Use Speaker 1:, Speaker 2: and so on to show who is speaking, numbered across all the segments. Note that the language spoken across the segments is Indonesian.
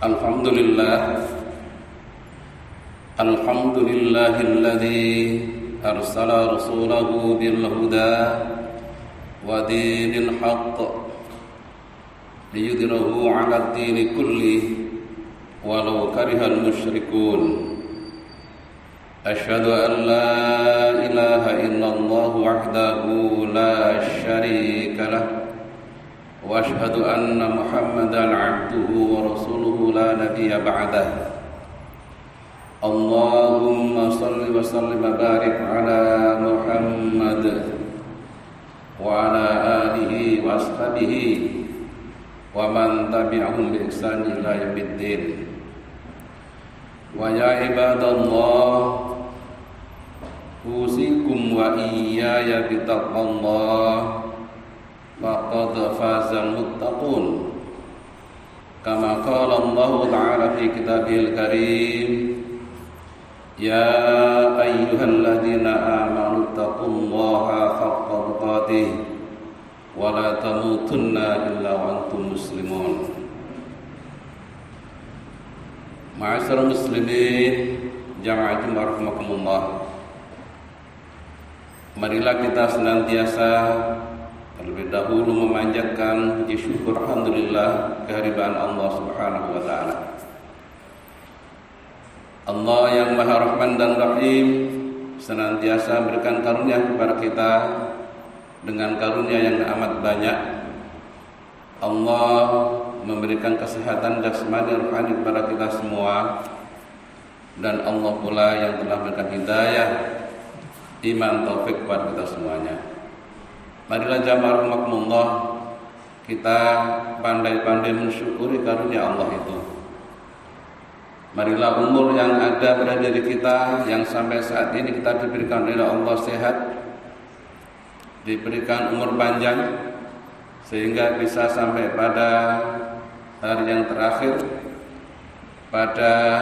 Speaker 1: Alhamdulillahilladzi arsala rasulahu bil huda wa dinil haqq liyudhhirahu 'ala ad-dini kulli walau karihal musyrikun. Asyhadu an la ilaha illallah wahdahu la syarika lah wa asyhadu anna Muhammadan 'abduhu wa rasuluhu la nabiyya ba'dah. Allahumma salli wa sallim wa barik ala Muhammad wa ala alihi wa ashabihi wa man tabi'ahum bi ihsan ila yaumiddin. Wa ya ibadallah, usikum wa iyaya bi taqwallah, faqad fazal muttaqun. Kama qala Allah ta'ala fi kitabihil karim, ya ayyuhalladzina amanu taqullaha haqqa tuqatih wa la tamutunna illa wa antum muslimun. Ma'asyiral muslimin, jama'atul rahimakumullah. Marilah kita senantiasa terlebih dahulu memanjatkan puji syukur alhamdulillah kehadiran Allah Subhanahu wa taala. Allah yang Maha Rahman dan Rahim senantiasa memberikan karunia kepada kita dengan karunia yang amat banyak. Allah memberikan kesehatan jasmani rohani kepada kita semua, dan Allah pula yang telah memberikan hidayah, iman, taufik kepada kita semuanya. Marilah jamaah rahimakumullah, kita pandai-pandai mensyukuri karunia Allah itu. Marilah umur yang ada pada diri kita, yang sampai saat ini kita diberikan oleh Allah sehat, diberikan umur panjang, sehingga bisa sampai pada hari yang terakhir pada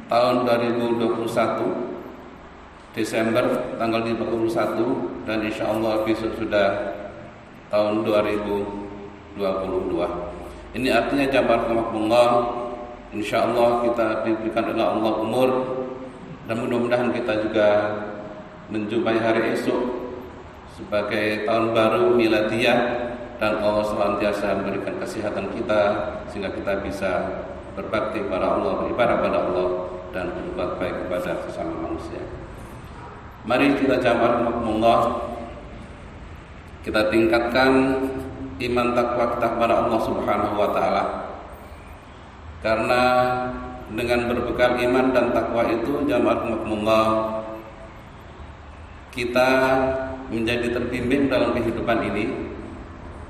Speaker 1: tahun 2021 Desember tanggal 21, dan insya Allah besok sudah tahun 2022. Ini artinya jamaah rahimakumullah, insya Allah kita diberikan oleh Allah umur, dan mudah-mudahan kita juga menjumpai hari esok sebagai tahun baru miladiyah, dan Allah senantiasa memberikan kesehatan kita sehingga kita bisa berbakti kepada Allah, beribadah kepada Allah, dan berbuat baik kepada sesama manusia. Mari kita jamaah rahimakumullah, kita tingkatkan iman takwa kita kepada Allah Subhanahu wa taala. Karena dengan berbekal iman dan takwa itu jamaah rahimakumullah, kita menjadi terbimbing dalam kehidupan ini.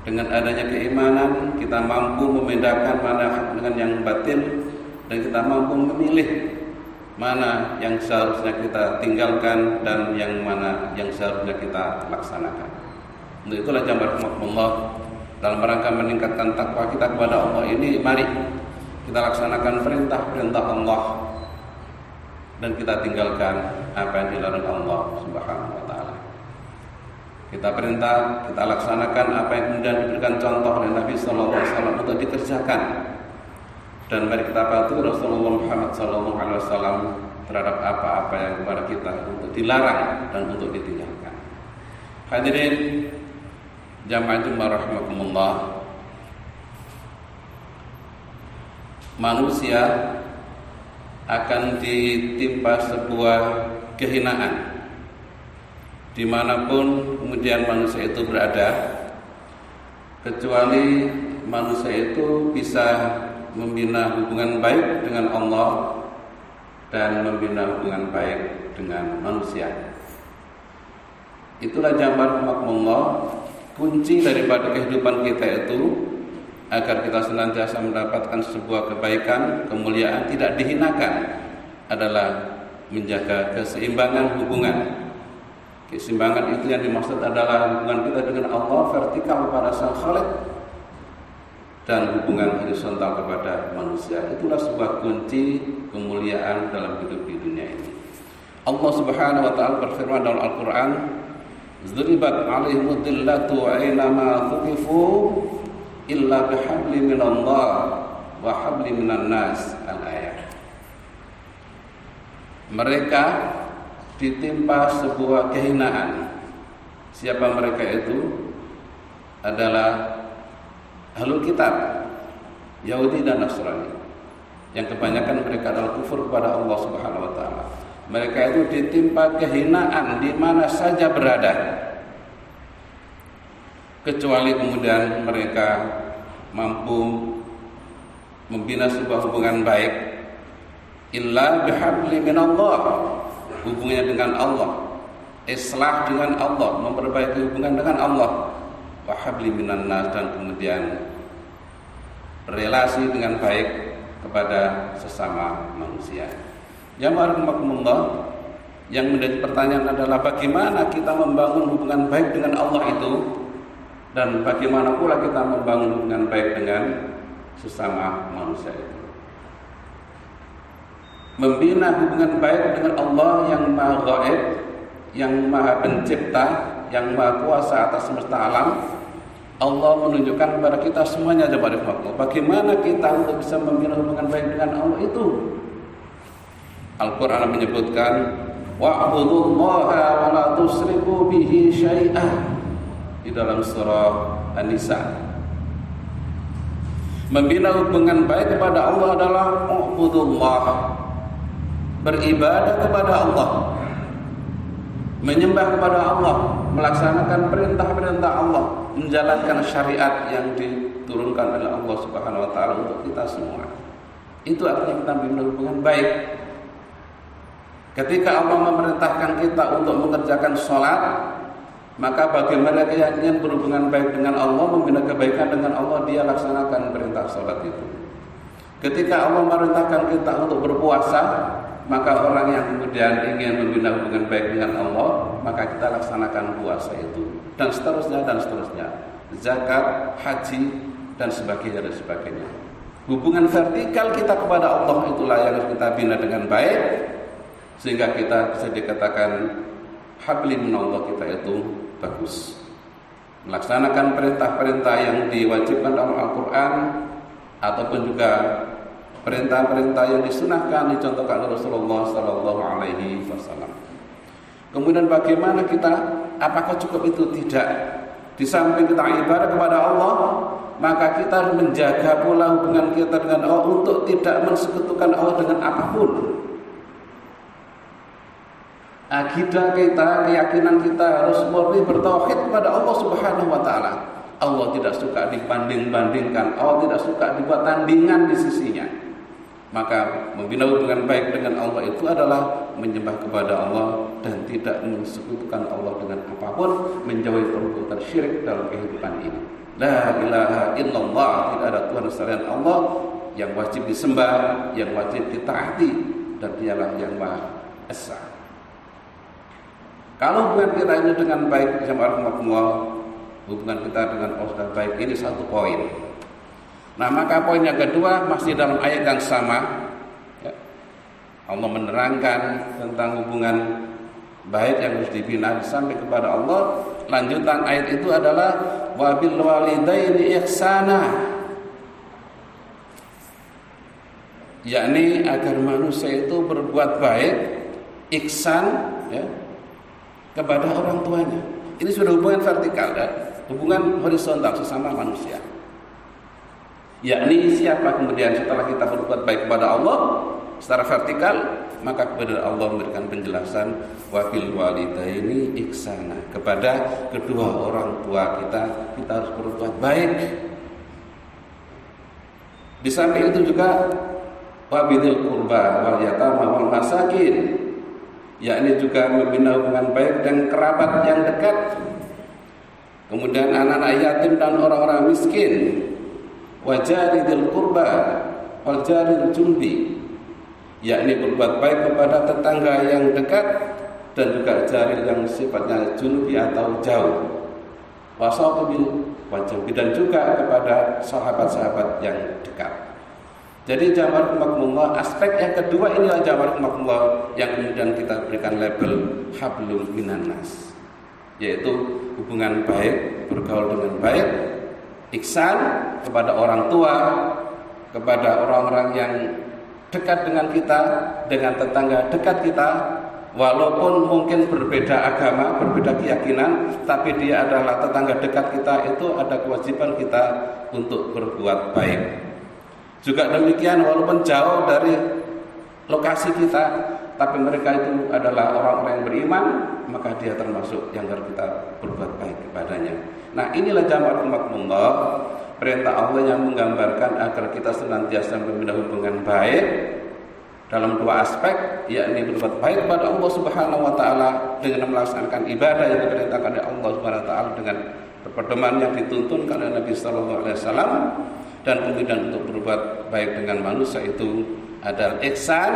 Speaker 1: Dengan adanya keimanan, kita mampu membedakan mana hak dengan yang batil, dan kita mampu memilih mana yang seharusnya kita tinggalkan dan yang mana yang seharusnya kita laksanakan. Untuk itulah jamaah rahimakumullah, dalam rangka meningkatkan takwa kita kepada Allah ini, mari kita laksanakan perintah-perintah Allah dan kita tinggalkan apa yang dilarang Allah Subhanahu wa taala. Kita perintah, kita laksanakan apa yang kemudian diberikan contoh oleh Nabi sallallahu alaihi wasallam untuk dikerjakan. Dan mari kita patuhi Rasulullah Muhammad sallallahu alaihi wasallam terhadap apa-apa yang kepada kita untuk dilarang dan untuk ditinggalkan. Hadirin jamaah rahimakumullah, manusia akan ditimpa sebuah kehinaan dimanapun kemudian manusia itu berada, kecuali manusia itu bisa membina hubungan baik dengan Allah dan membina hubungan baik dengan manusia. Itulah jamaah rahimakumullah, kunci daripada kehidupan kita itu, agar kita senantiasa mendapatkan sebuah kebaikan, kemuliaan, tidak dihinakan, adalah menjaga keseimbangan hubungan. Keseimbangan itu yang dimaksud adalah hubungan kita dengan Allah vertikal kepada Sang Khalik, dan hubungan horizontal kepada manusia. Itulah sebuah kunci kemuliaan dalam hidup di dunia ini. Allah Subhanahu wa taala berfirman dalam Al-Qur'an, "Dzuribat 'alaihimud dhillatu aina ma thuqifu illa bihabli minallah wa habli minan nas. Al-ayat. Mereka ditimpa sebuah kehinaan. Siapa mereka itu? Adalah Ahlul Kitab, Yahudi dan Nasrani, yang kebanyakan mereka adalah kufur kepada Allah Subhanahu wa taala. Mereka itu ditimpa kehinaan di mana saja berada, kecuali kemudian mereka mampu membina sebuah hubungan baik, illa bihabli minallah, hubungannya dengan Allah, islah dengan Allah, memperbaiki hubungan dengan Allah, wa habli minan nas, dan kemudian relasi dengan baik kepada sesama manusia. Ya ma'akumullah, yang menjadi pertanyaan adalah bagaimana kita membangun hubungan baik dengan Allah itu, dan bagaimana pula kita membangun hubungan baik dengan sesama manusia itu. Membina hubungan baik dengan Allah yang Maha Ghaib, yang Maha Pencipta, yang Maha Kuasa atas semesta alam. Allah menunjukkan kepada kita semuanya bagaimana kita untuk bisa membina hubungan baik dengan Allah itu. Al-Quran menyebutkan wa'budullaha wa la tusyriku bihi syai'ah di dalam surah An-Nisa. Membina hubungan baik kepada Allah adalah wa'budullah, beribadah kepada Allah, menyembah kepada Allah, melaksanakan perintah-perintah Allah, menjalankan syariat yang diturunkan oleh Allah Subhanahu wa taala untuk kita semua. Itu artinya kita membina hubungan baik. Ketika Allah memerintahkan kita untuk mengerjakan sholat, maka bagi mereka yang ingin berhubungan baik dengan Allah, membina kebaikan dengan Allah, dia laksanakan perintah sholat itu. Ketika Allah memerintahkan kita untuk berpuasa, maka orang yang kemudian ingin membina hubungan baik dengan Allah, maka kita laksanakan puasa itu, dan seterusnya dan seterusnya, zakat, haji, dan sebagainya dan sebagainya. Hubungan vertikal kita kepada Allah itulah yang harus kita bina dengan baik, sehingga kita bisa dikatakan habli minallah, kita itu bagus, melaksanakan perintah-perintah yang diwajibkan dalam Al-Quran, ataupun juga perintah-perintah yang disunahkan, dicontohkan oleh Rasulullah Sallallahu Alaihi Wasallam. Kemudian bagaimana kita? Apakah cukup itu? Tidak. Di samping kita ibadah kepada Allah, maka kita harus menjaga pula hubungan kita dengan Allah untuk tidak mensekutukan Allah dengan apapun. Akidah kita, keyakinan kita harus murni bertauhid kepada Allah Subhanahu wa taala. Allah tidak suka dibanding-bandingkan, Allah tidak suka dibuat tandingan di sisinya. Maka membina hubungan baik dengan Allah itu adalah menyembah kepada Allah dan tidak mensekutukan Allah dengan apapun, menjauhi perbuatan syirik dalam kehidupan ini. La ilaha illallah, tidak ada Tuhan selain Allah yang wajib disembah, yang wajib ditaati, dan dialah yang Maha Esa. Kalau hubungan kita ini dengan baik, hubungan kita dengan Allah baik, ini satu poin. Nah, maka poin yang kedua masih dalam ayat yang sama, ya. Allah menerangkan tentang hubungan baik yang harus dibina sampai kepada Allah. Lanjutan ayat itu adalah wabil walidaini ihsana, yakni agar manusia itu berbuat baik, ihsan, ya, kepada orang tuanya. Ini sudah hubungan vertikal, ya? Hubungan horizontal sesama manusia. Yakni siapa kemudian setelah kita berbuat baik kepada Allah secara vertikal, maka kepada Allah memberikan penjelasan wabil walidaini ihsana, kepada kedua orang tua kita harus berbuat baik. Di samping itu juga wabil qurba wal yatama wal masakin, yakni juga membina hubungan baik dengan kerabat yang dekat, kemudian anak-anak yatim dan orang-orang miskin. Wajaridil qurba wal jaril jumbi, yakni berbuat baik kepada tetangga yang dekat dan juga jaril yang sifatnya junubi atau jauh. Wasabil wajabi, dan juga kepada sahabat-sahabat yang dekat. Jadi jamaah rahimakumullah, aspek yang kedua inilah jamaah rahimakumullah yang kemudian kita berikan label hablum minan nas, yaitu hubungan baik, bergaul dengan baik ihsan kepada orang tua, kepada orang-orang yang dekat dengan kita, dengan tetangga dekat kita, walaupun mungkin berbeda agama, berbeda keyakinan, tapi dia adalah tetangga dekat kita, itu ada kewajiban kita untuk berbuat baik. Juga demikian, walaupun jauh dari lokasi kita, tapi mereka itu adalah orang-orang yang beriman, maka dia termasuk yang harus kita berbuat baik kepadanya. Nah, inilah jamaah umatullah, perintah Allah yang menggambarkan agar kita senantiasa membina hubungan baik dalam dua aspek, yakni berbuat baik kepada Allah Subhanahu wa taala dengan melaksanakan ibadah yang diperintahkan oleh Allah Subhanahu wa taala dengan pedoman yang dituntunkan oleh Nabi sallallahu alaihi wasallam, dan kemudian untuk berbuat baik dengan manusia itu adalah ihsan,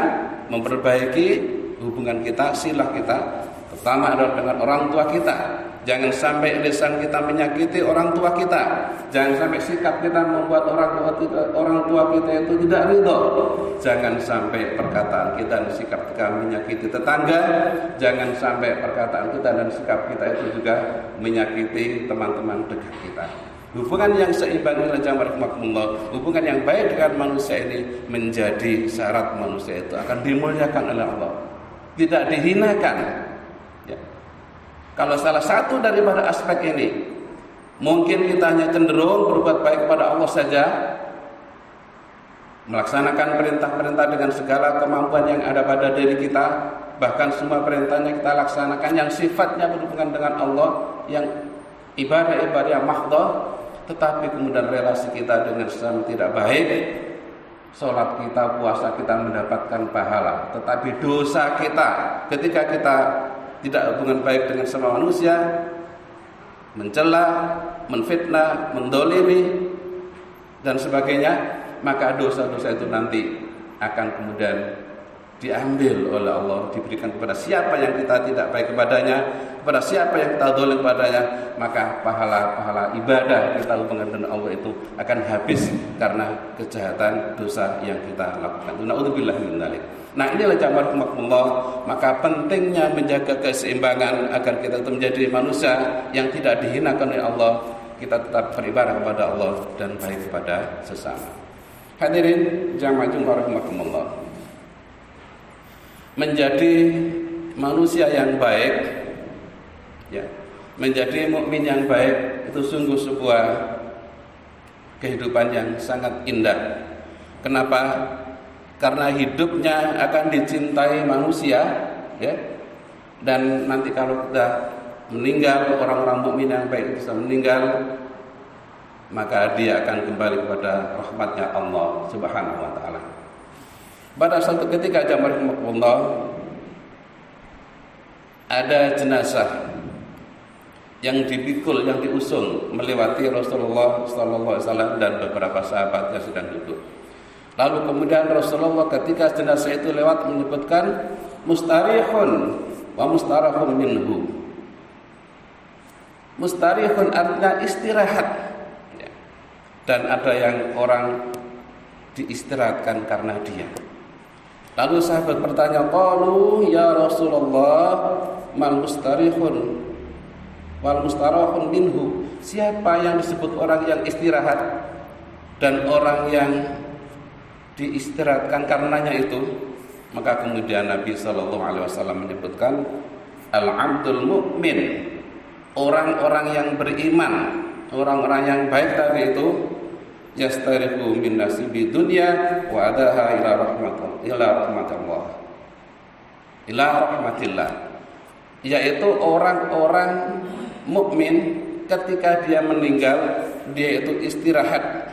Speaker 1: memperbaiki hubungan kita, silah kita, pertama adalah dengan orang tua kita. Jangan sampai lisan kita menyakiti orang tua kita. Jangan sampai sikap kita membuat orang tua kita itu tidak ridho. Jangan sampai perkataan kita dan sikap kita menyakiti tetangga. Jangan sampai perkataan kita dan sikap kita itu juga menyakiti teman-teman dekat kita. Hubungan yang seimbang inilah jamaah rahimakumullah. Hubungan yang baik dengan manusia ini menjadi syarat manusia itu akan dimuliakan oleh Allah, tidak dihinakan. Ya. Kalau salah satu daripada aspek ini, mungkin kita hanya cenderung berbuat baik kepada Allah saja, melaksanakan perintah-perintah dengan segala kemampuan yang ada pada diri kita, bahkan semua perintahnya kita laksanakan yang sifatnya berhubungan dengan Allah, yang ibadah-ibadah yang mahdhah. Tetapi kemudian relasi kita dengan sesama tidak baik, sholat kita, puasa kita mendapatkan pahala, tetapi dosa kita ketika kita tidak hubungan baik dengan sama manusia, mencela, menfitnah, mendolimi dan sebagainya, maka dosa-dosa itu nanti akan kemudian diambil oleh Allah, diberikan kepada siapa yang kita tidak baik kepadanya, kepada siapa yang kita zalim kepadanya, maka pahala-pahala ibadah kita hubungan dengan Allah itu akan habis karena kejahatan dosa yang kita lakukan. Na'udzubillah min dzalik. Nah, inilah jamaah rahimakumullah, maka pentingnya menjaga keseimbangan agar kita tetap menjadi manusia yang tidak dihinakan oleh Allah, kita tetap beribadah kepada Allah dan baik kepada sesama. Hadirin jamaah rahimakumullah, menjadi manusia yang baik, ya, menjadi mukmin yang baik itu sungguh sebuah kehidupan yang sangat indah. Kenapa? Karena hidupnya akan dicintai manusia, ya. Dan nanti kalau kita meninggal, orang-orang mukmin yang baik itu meninggal, maka dia akan kembali kepada rahmatnya Allah Subhanahu wa taala. Pada suatu ketika jamaah rahimakumullah, ada jenazah yang dipikul, yang diusung melewati Rasulullah sallallahu alaihi wasallam dan beberapa sahabat yang sedang duduk. Lalu kemudian Rasulullah ketika jenazah itu lewat menyebutkan mustarihun wa mustarahun minhu. Mustarihun artinya istirahat, dan ada yang orang diistirahatkan karena dia. Lalu sahabat bertanya, qalu ya Rasulullah mal mustarihun wal mustarahun minhu. Siapa yang disebut orang yang istirahat dan orang yang diistirahatkan karenanya itu? Maka kemudian Nabi SAW menyebutkan al-abdul mu'min, orang-orang yang beriman, orang-orang yang baik tadi itu, yastarihu min nasibi dunya wa adaha ila rahmatillah, yaitu orang-orang mukmin ketika dia meninggal, dia itu istirahat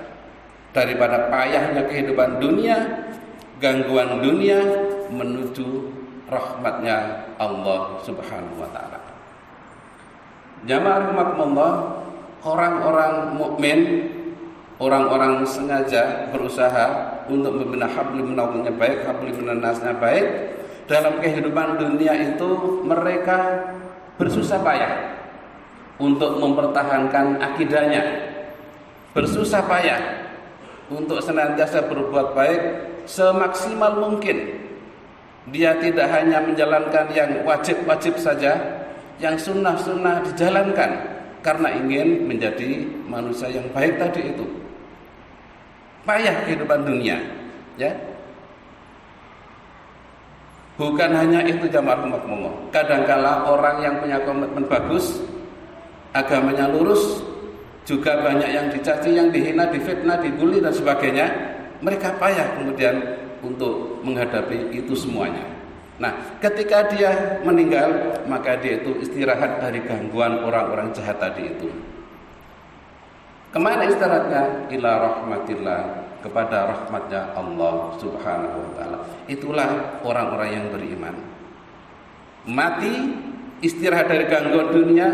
Speaker 1: daripada payahnya kehidupan dunia, gangguan dunia, menuju rahmatnya Allah Subhanahu wa taala. Jamaah rahimakumullah, orang-orang mukmin, orang-orang sengaja berusaha untuk membina hablum minallahnya baik, hablum minannasnya baik. Dalam kehidupan dunia itu mereka bersusah payah untuk mempertahankan akidahnya, bersusah payah untuk senantiasa berbuat baik semaksimal mungkin. Dia tidak hanya menjalankan yang wajib-wajib saja, yang sunnah-sunnah dijalankan, karena ingin menjadi manusia yang baik tadi itu. Payah kehidupan dunia, ya. Bukan hanya itu jamaah rahimakumullah. Kadangkala orang yang punya komitmen bagus, agamanya lurus, juga banyak yang dicaci, yang dihina, difitnah, dibully dan sebagainya. Mereka payah kemudian untuk menghadapi itu semuanya. Nah, ketika dia meninggal, maka dia itu istirahat dari gangguan orang-orang jahat tadi itu. Kemana istirahatnya? Ila rahmatillah, kepada rahmatnya Allah subhanahu wa ta'ala. Itulah orang-orang yang beriman. Mati, istirahat dari gangguan dunia,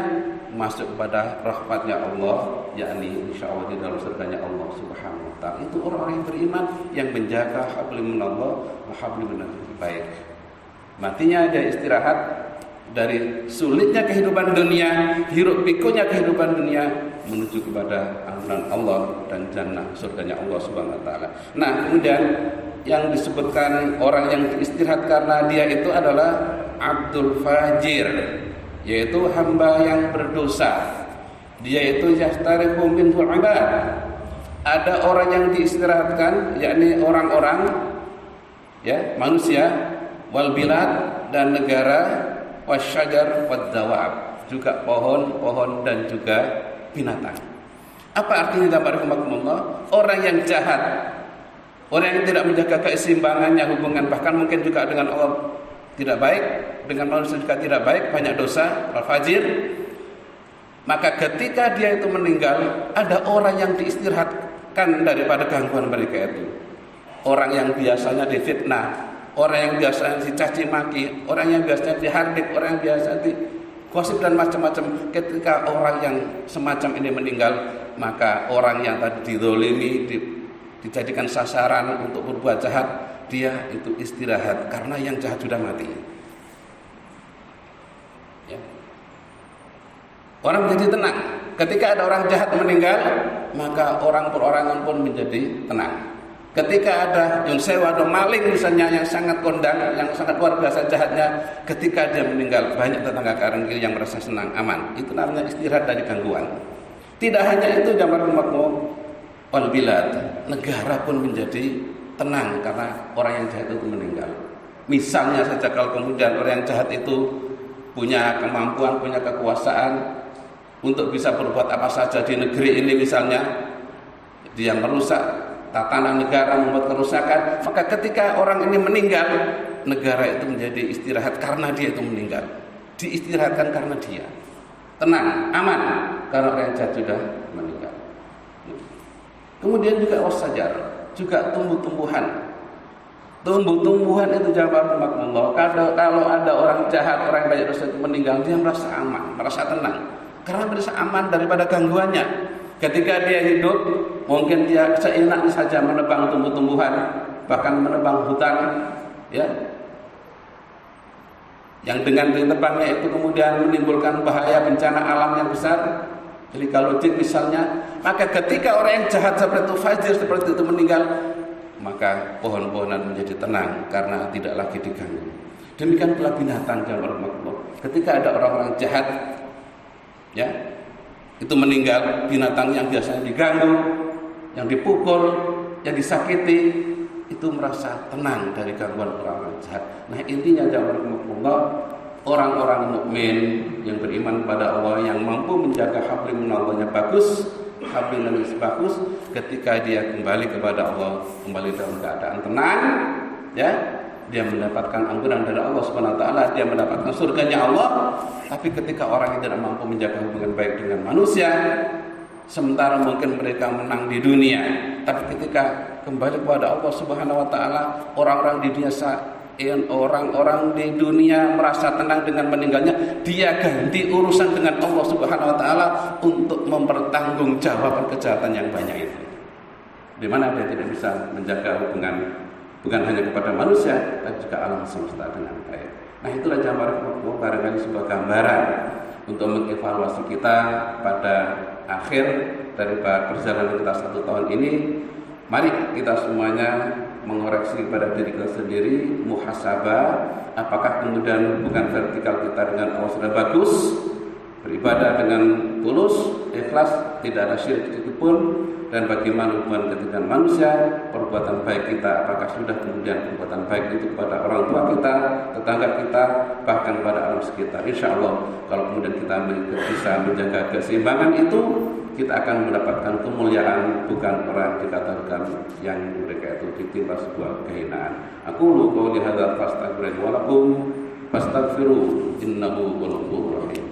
Speaker 1: masuk kepada rahmatnya Allah, yakni insyaallah di dalam surganya Allah subhanahu wa ta'ala. Itu orang-orang yang beriman, yang menjaga hablum minallah wa hablum minal baik. Matinya dia istirahat dari sulitnya kehidupan dunia, hiruk pikunya kehidupan dunia, menuju kepada ampunan Allah dan jannah surganya Allah subhanahu wa ta'ala. Nah, kemudian yang disebutkan orang yang diistirahat karena dia itu adalah Abdul Fajir, yaitu hamba yang berdosa. Dia itu yastarihu minhu ibad. Ada orang yang diistirahatkan, yakni orang-orang, ya, manusia, wal bilad, dan negara, wasyajar wad dawab, juga pohon-pohon dan juga binatang. Apa artinya dalam rahmatullah? Orang yang jahat, orang yang tidak menjaga keseimbangannya hubungan, bahkan mungkin juga dengan Allah tidak baik, dengan manusia juga tidak baik, banyak dosa, al-fajir. Maka ketika dia itu meninggal, ada orang yang diistirahatkan daripada gangguan mereka itu. Orang yang biasanya difitnah, orang yang biasanya dicaci maki, orang yang biasanya dihardik, orang yang biasa digosip dan macam-macam. Ketika orang yang semacam ini meninggal, maka orang yang tadi dizalimi, dijadikan sasaran untuk berbuat jahat, dia itu istirahat karena yang jahat sudah mati. Ya. Orang menjadi tenang. Ketika ada orang jahat meninggal, maka orang perorangan pun menjadi tenang. Ketika ada yang sewa atau maling misalnya yang sangat kondang, yang sangat luar biasa jahatnya, ketika dia meninggal, banyak tetangga kanan kiri yang merasa senang, aman. Itu namanya istirahat dari gangguan. Tidak hanya itu, jamaah umatmu, wal bilad, negara pun menjadi tenang karena orang yang jahat itu meninggal. Misalnya saja kalau kemudian orang yang jahat itu punya kemampuan, punya kekuasaan untuk bisa berbuat apa saja di negeri ini, misalnya dia merusak tatanan negara, membuat kerusakan, maka ketika orang ini meninggal, negara itu menjadi istirahat karena dia itu meninggal. Diistirahatkan karena dia tenang, aman, karena orang yang jahat sudah meninggal. Kemudian juga wassajar, juga tumbuh-tumbuhan. Tumbuh-tumbuhan itu jamaah rahimakumullah. Kalau ada orang jahat, orang yang banyak dosa itu meninggal, dia merasa aman, merasa tenang, karena merasa aman daripada gangguannya. Ketika dia hidup, mungkin dia seenaknya saja menebang tumbuh-tumbuhan, bahkan menebang hutan, ya, yang dengan ditebangnya itu kemudian menimbulkan bahaya bencana alam yang besar. Jadi kalau jin misalnya, maka ketika orang yang jahat seperti itu, fajir seperti itu meninggal, maka pohon-pohonan menjadi tenang karena tidak lagi diganggu. Demikian pula binatang dan makhluk. Ketika ada orang-orang jahat, ya, itu meninggal, binatang yang biasanya diganggu, yang dipukul, yang disakiti, itu merasa tenang dari gangguan orang-orang jahat. Nah, intinya jamaah orang-orang mukmin yang beriman kepada Allah, yang mampu menjaga hablum minallahnya bagus, hablum minallahnya bagus, ketika dia kembali kepada Allah, kembali dalam keadaan tenang, ya, dia mendapatkan ampunan dari Allah Subhanahu wa taala, dia mendapatkan surganya Allah. Tapi ketika orang yang tidak mampu menjaga hubungan baik dengan manusia, sementara mungkin mereka menang di dunia, tapi ketika kembali kepada Allah Subhanahu wa taala, orang-orang di dunia merasa tenang dengan meninggalnya, dia ganti urusan dengan Allah Subhanahu wa taala untuk mempertanggungjawabkan kejahatan yang banyak itu. Di mana dia tidak bisa menjaga hubungan bukan hanya kepada manusia, tapi juga alam semesta dengan baik. Nah, itulah jamaah rahimakumullah, barangkali sebuah gambaran untuk mengevaluasi kita pada akhir dari perjalanan kita 1 tahun ini. Mari kita semuanya mengoreksi pada diri kita sendiri, muhasabah, apakah kemudian hubungan vertikal kita dengan Allah sudah bagus, beribadah dengan tulus, ikhlas, tidak ada syirik sedikitpun. Dan bagaimana hubungan kita dengan manusia, perbuatan baik kita, apakah sudah kemudian perbuatan baik itu kepada orang tua kita, tetangga kita, bahkan pada alam sekitar. Insya Allah kalau kemudian kita bisa menjaga keseimbangan itu, kita akan mendapatkan kemuliaan, bukan orang dikatakan yang mereka itu ditimpa sebuah kehinaan. Aku qouli hadza fastaghfiru wa lakum fastaghfiru innahu ghafurur rahim.